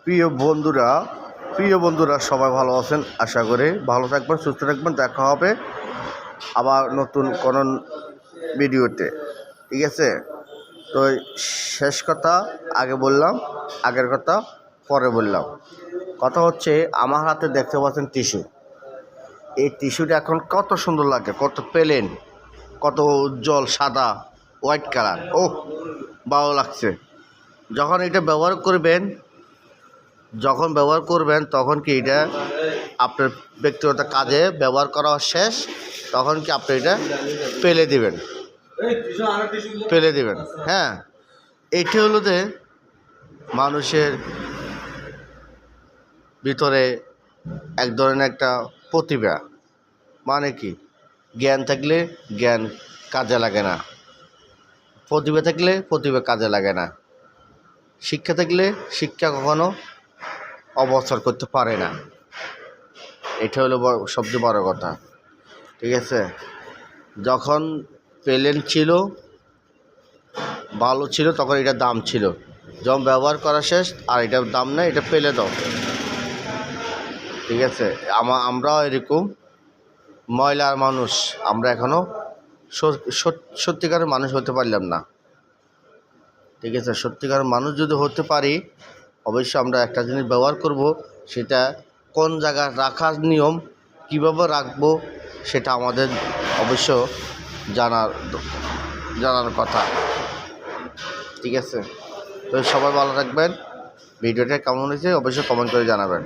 প্রিয় বন্ধুরা সবাই ভালো আছেন, আশা করি ভালো থাকবেন, সুস্থ থাকবেন। দেখা হবে আবার নতুন কোনো ভিডিওতে, ঠিক আছে? তো শেষ কথা আগে বললাম, আগের কথা পরে বললাম। কথা হচ্ছে, আমার হাতে দেখতে পাচ্ছেন টিস্যু। এই টিস্যুটা এখন কত সুন্দর লাগে, কত প্লেন, কত উজ্জ্বল সাদা হোয়াইট কালার। ও ভালো লাগছে। যখন এটা ব্যবহার করবেন তখন কি এটা আপনার ব্যক্তিগত কাজে ব্যবহার করা শেষ, তখন কি আপনি এটা ফেলে দিবেন। হ্যাঁ, এটি হলো যে মানুষের ভিতরে এক ধরনের একটা প্রতিভা। মানে কি, জ্ঞান থাকলে জ্ঞান কাজে লাগে না, প্রতিভা থাকলে প্রতিভা কাজে লাগে না, শিক্ষা থাকলে শিক্ষা কখনো অবসর করতে পারে না। এটা হলো সবচেয়ে বড় কথা, ঠিক আছে? যখন প্লেন ছিল, ভালো ছিল, তখন এটার দাম ছিল। যখন ব্যবহার করা শেষ আর এটার দাম নেই, এটা ফেলে দাও, ঠিক আছে? আমরাও এরকম ময়লার মানুষ, আমরা এখনও সত্যিকারের মানুষ হতে পারলাম না, ঠিক আছে? সত্যিকারের মানুষ যদি হতে পারি, অবশ্যই আমরা একটা জিনিস ব্যবহার করব, সেটা কোন জায়গায় রাখার নিয়ম, কীভাবে রাখবো, সেটা আমাদের অবশ্য জানার কথা, ঠিক আছে? তো সবাই ভালো থাকবেন। ভিডিওটা কেমন হয়েছে অবশ্যই কমেন্ট করে জানাবেন।